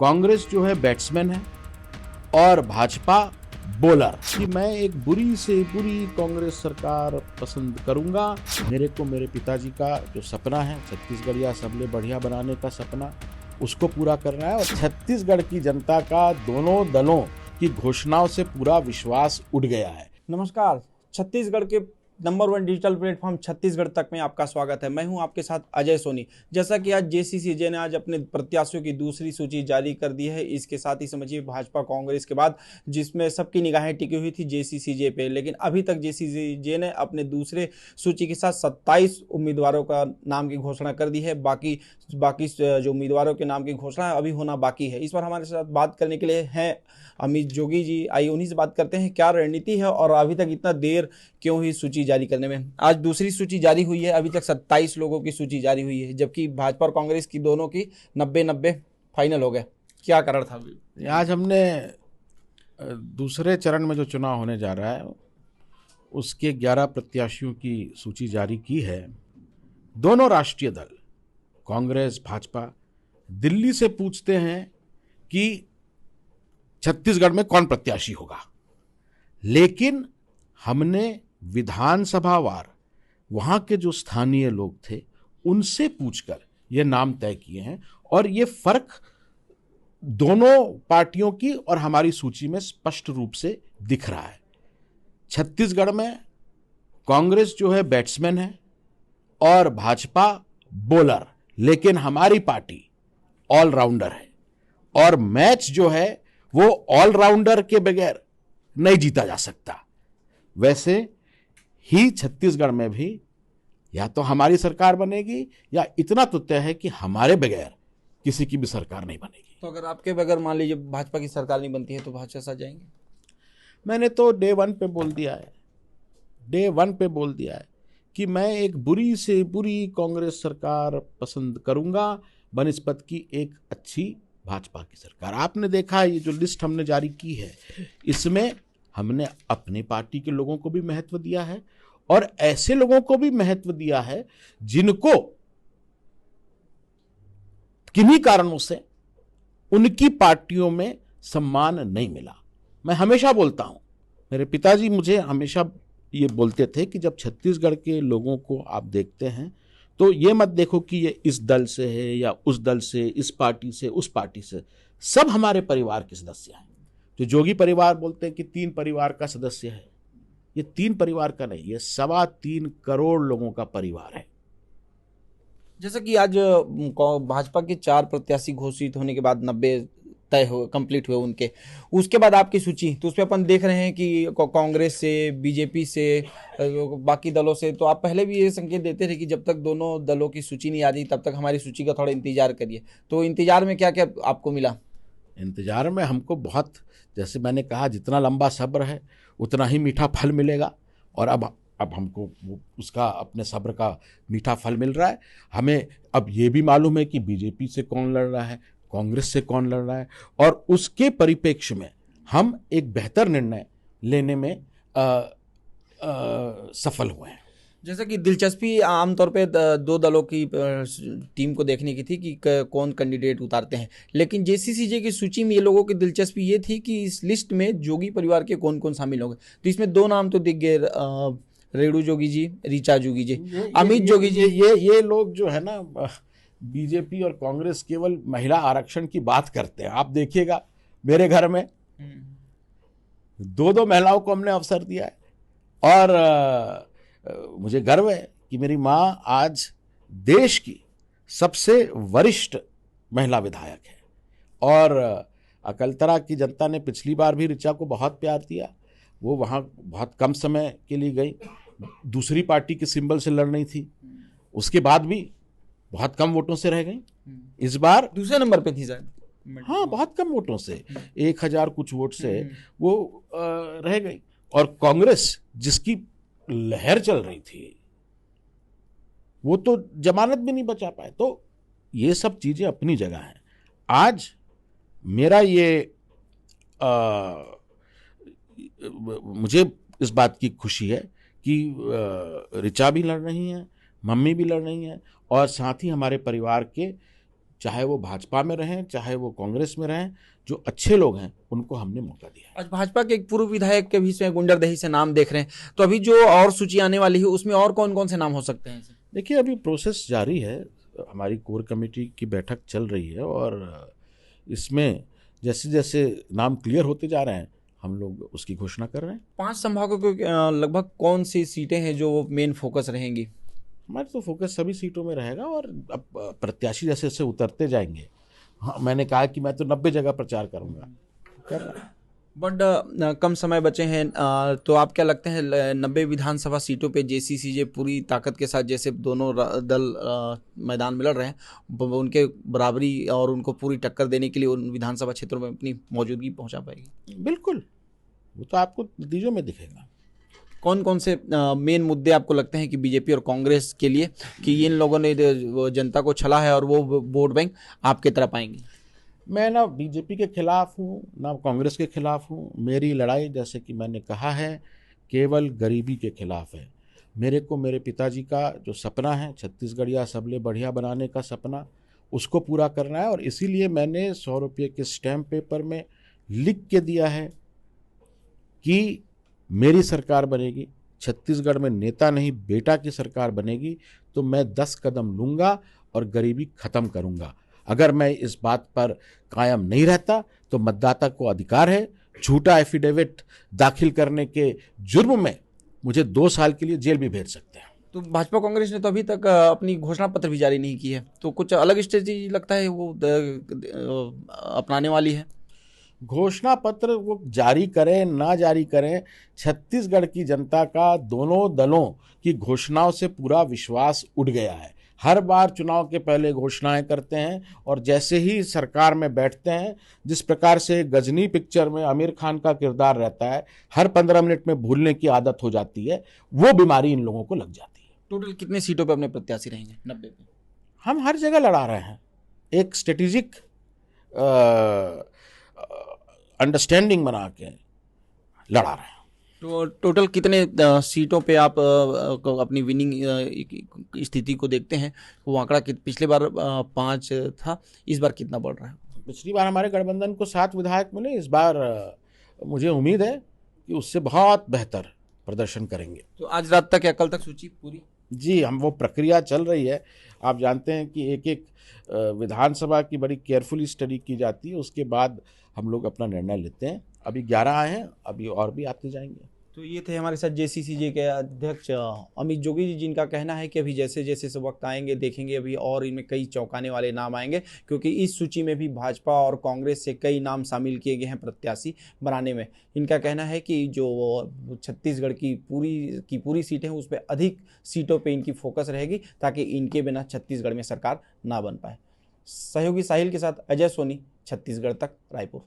कांग्रेस जो है बैट्समैन है और भाजपा बॉलर। कि मैं एक बुरी से बुरी कांग्रेस सरकार पसंद करूंगा। मेरे को मेरे पिताजी का जो सपना है छत्तीसगढ़ या सबले बढ़िया बनाने का सपना, उसको पूरा करना है। और छत्तीसगढ़ की जनता का दोनों दलों की घोषणाओं से पूरा विश्वास उठ गया है। नमस्कार, छत्तीसगढ़ के नंबर 1 डिजिटल प्लेटफॉर्म छत्तीसगढ़ तक में आपका स्वागत है। मैं हूं आपके साथ अजय सोनी। जैसा कि आज जेसीसीजे ने आज अपने प्रत्याशियों की दूसरी सूची जारी कर दी है। इसके साथ ही समझिए भाजपा कांग्रेस के बाद जिसमें सबकी निगाहें टिकी हुई थी जेसीसीजे पे, लेकिन अभी तक जेसीसीजे ने अपने दूसरे सूची के साथ 27 उम्मीदवारों का नाम की घोषणा कर दी है। बाकी जो उम्मीदवारों के नाम की घोषणा है अभी होना बाकी है। इस पर हमारे साथ बात करने के लिए हैं अमित जोगी जी। आइए उन्हीं से बात करते हैं, क्या रणनीति है और अभी तक इतना देर क्यों हुई सूची जारी करने में। आज दूसरी सूची जारी हुई है, अभी तक 27 लोगों की सूची जारी हुई है, जबकि भाजपा और कांग्रेस की दोनों की 90-90 फाइनल हो गए। क्या कारण था अभी? आज हमने दूसरे चरण में जो चुनाव होने जा रहा है उसके 11 प्रत्याशियों की सूची जारी की है। दोनों राष्ट्रीय दल कांग्रेस भाजपा दिल्ली से पूछते हैं कि छत्तीसगढ़ में कौन प्रत्याशी होगा, लेकिन हमने विधानसभावार वहां के जो स्थानीय लोग थे उनसे पूछकर ये नाम तय किए हैं। और ये फर्क दोनों पार्टियों की और हमारी सूची में स्पष्ट रूप से दिख रहा है। छत्तीसगढ़ में कांग्रेस जो है बैट्समैन है और भाजपा बॉलर, लेकिन हमारी पार्टी ऑलराउंडर है। और मैच जो है वो ऑलराउंडर के बगैर नहीं जीता जा सकता। वैसे ही छत्तीसगढ़ में भी या तो हमारी सरकार बनेगी या इतना तो तय है कि हमारे बगैर किसी की भी सरकार नहीं बनेगी। तो अगर आपके बगैर मान लीजिए भाजपा की सरकार नहीं बनती है तो भाजपा साथ जाएंगे? मैंने तो डे वन पे बोल दिया है कि मैं एक बुरी से बुरी कांग्रेस सरकार पसंद करूंगा बनिस्पत की एक अच्छी भाजपा की सरकार। आपने देखा ये जो लिस्ट हमने जारी की है, इसमें हमने अपने पार्टी के लोगों को भी महत्व दिया है और ऐसे लोगों को भी महत्व दिया है जिनको किन्हीं कारणों से उनकी पार्टियों में सम्मान नहीं मिला। मैं हमेशा बोलता हूं, मेरे पिताजी मुझे हमेशा ये बोलते थे कि जब छत्तीसगढ़ के लोगों को आप देखते हैं तो ये मत देखो कि ये इस दल से है या उस दल से, इस पार्टी से, उस पार्टी से। सब हमारे परिवार के सदस्य हैं। जो जोगी परिवार बोलते हैं कि 3 परिवार का सदस्य है, ये 3 परिवार का नहीं, ये 3.25 करोड़ लोगों का परिवार है। जैसा कि आज भाजपा के 4 प्रत्याशी घोषित होने के बाद 90 तय हो कंप्लीट हुए उनके, उसके बाद आपकी सूची तो उसमें अपन देख रहे हैं कि कांग्रेस से, बीजेपी से, बाकी दलों से, तो आप पहले भी ये संकेत देते थे कि जब तक दोनों दलों की सूची नहीं आ रही तब तक हमारी सूची का थोड़ा इंतजार करिए। तो इंतजार में क्या क्या आपको मिला? इंतजार में हमको बहुत, जैसे मैंने कहा, जितना लंबा सब्र है उतना ही मीठा फल मिलेगा। और अब हमको उसका अपने सब्र का मीठा फल मिल रहा है। हमें अब ये भी मालूम है कि बीजेपी से कौन लड़ रहा है, कांग्रेस से कौन लड़ रहा है, और उसके परिप्रेक्ष्य में हम एक बेहतर निर्णय लेने में सफल हुए हैं। जैसा कि दिलचस्पी आमतौर पे 2 दलों की टीम को देखने की थी कि कौन कैंडिडेट उतारते हैं, लेकिन जेसीसीजे की सूची में ये लोगों की दिलचस्पी ये थी कि इस लिस्ट में जोगी परिवार के कौन कौन शामिल होंगे। तो इसमें 2 नाम तो दिख गए, रेणु जोगी जी, ऋचा जोगी जी, अमित जोगी जी। ये लोग जो है ना, बीजेपी और कांग्रेस केवल महिला आरक्षण की बात करते हैं। आप देखिएगा मेरे घर में 2 महिलाओं को हमने अवसर दिया है। और मुझे गर्व है कि मेरी माँ आज देश की सबसे वरिष्ठ महिला विधायक है। और अकलतरा की जनता ने पिछली बार भी ऋचा को बहुत प्यार दिया। वो वहाँ बहुत कम समय के लिए गई, दूसरी पार्टी के सिंबल से लड़ रही थी, उसके बाद भी बहुत कम वोटों से रह गई। इस बार दूसरे नंबर पे थी शायद, हाँ, बहुत कम वोटों से, 1000 कुछ वोट से वो रह गई। और कांग्रेस जिसकी लहर चल रही थी वो तो जमानत भी नहीं बचा पाए। तो ये सब चीजें अपनी जगह हैं। आज मेरा ये मुझे इस बात की खुशी है कि ऋचा भी लड़ रही हैं, मम्मी भी लड़ रही हैं, और साथ ही हमारे परिवार के चाहे वो भाजपा में रहें चाहे वो कांग्रेस में रहें, जो अच्छे लोग हैं उनको हमने मौका दिया है। आज भाजपा के एक पूर्व विधायक के भी इसमें गुंडरदेही से नाम देख रहे हैं, तो अभी जो और सूची आने वाली है उसमें और कौन कौन से नाम हो सकते हैं? देखिए, अभी प्रोसेस जारी है, हमारी कोर कमेटी की बैठक चल रही है और इसमें जैसे जैसे नाम क्लियर होते जा रहे हैं हम लोग उसकी घोषणा कर रहे हैं। 5 संभागों के लगभग कौन सी सीटें हैं जो मेन फोकस रहेंगी? हमारे तो फोकस सभी सीटों में रहेगा और अब प्रत्याशी जैसे जैसे उतरते जाएंगे। हाँ, मैंने कहा कि मैं तो 90 जगह प्रचार करूंगा, कर रहा हूं। बट कम समय बचे हैं, तो आप क्या लगते हैं 90 विधानसभा सीटों पे जेसीसीजे पूरी ताकत के साथ जैसे दोनों दल मैदान में लड़ रहे हैं, उनके बराबरी और उनको पूरी टक्कर देने के लिए उन विधानसभा क्षेत्रों में अपनी मौजूदगी पहुंचा पाएगी? बिल्कुल, वो तो आपको नतीजों में दिखेगा। कौन कौन से मेन मुद्दे आपको लगते हैं कि बीजेपी और कांग्रेस के लिए कि इन लोगों ने जनता को छला है और वो वोट बैंक आपके तरफ आएंगे? मैं ना बीजेपी के खिलाफ हूँ ना कांग्रेस के खिलाफ हूँ। मेरी लड़ाई, जैसे कि मैंने कहा है, केवल गरीबी के खिलाफ है। मेरे को मेरे पिताजी का जो सपना है छत्तीसगढ़ या सबले बढ़िया बनाने का सपना, उसको पूरा करना है और इसीलिए मैंने 100 रुपये के स्टैम्प पेपर में लिख के दिया है कि मेरी सरकार बनेगी, छत्तीसगढ़ में नेता नहीं बेटा की सरकार बनेगी तो मैं 10 कदम लूँगा और गरीबी ख़त्म करूँगा। अगर मैं इस बात पर कायम नहीं रहता तो मतदाता को अधिकार है झूठा एफिडेविट दाखिल करने के जुर्म में मुझे 2 साल के लिए जेल भी भेज सकते हैं। तो भाजपा कांग्रेस ने तो अभी तक अपनी घोषणा पत्र भी जारी नहीं की है, तो कुछ अलग स्ट्रेटेजी लगता है वो अपनाने वाली है? घोषणा पत्र वो जारी करें ना जारी करें, छत्तीसगढ़ की जनता का दोनों दलों की घोषणाओं से पूरा विश्वास उठ गया है। हर बार चुनाव के पहले घोषणाएं करते हैं और जैसे ही सरकार में बैठते हैं, जिस प्रकार से गजनी पिक्चर में आमिर खान का किरदार रहता है, हर 15 मिनट में भूलने की आदत हो जाती है, वो बीमारी इन लोगों को लग जाती है। टोटल कितने सीटों पे अपने प्रत्याशी रहेंगे 90 पे? हम हर जगह लड़ा रहे हैं, एक स्ट्रेटेजिक अंडरस्टैंडिंग बना के लड़ा रहे हैं। तो टोटल कितने सीटों पे आप अपनी विनिंग स्थिति को देखते हैं? वो आंकड़ा पिछले बार 5 था, इस बार कितना बढ़ रहा है? पिछली बार हमारे गठबंधन को 7 विधायक मिले, इस बार मुझे उम्मीद है कि उससे बहुत बेहतर प्रदर्शन करेंगे। तो आज रात तक या कल तक सूची पूरी? जी, हम वो प्रक्रिया चल रही है। आप जानते हैं कि एक एक विधानसभा की बड़ी केयरफुली स्टडी की जाती है, उसके बाद हम लोग अपना निर्णय लेते हैं। अभी 11 आए हैं, अभी और भी आते जाएंगे। तो ये थे हमारे साथ जेसीसीजे के अध्यक्ष अमित जोगी जी, जिनका कहना है कि अभी जैसे जैसे सब वक्त आएंगे देखेंगे अभी और इनमें कई चौंकाने वाले नाम आएंगे, क्योंकि इस सूची में भी भाजपा और कांग्रेस से कई नाम शामिल किए गए हैं प्रत्याशी बनाने में। इनका कहना है कि जो छत्तीसगढ़ की पूरी सीटें हैं उस पर अधिक सीटों पर इनकी फोकस रहेगी ताकि इनके बिना छत्तीसगढ़ में सरकार ना बन पाए। सहयोगी साहिल के साथ अजय सोनी, छत्तीसगढ़ तक, रायपुर।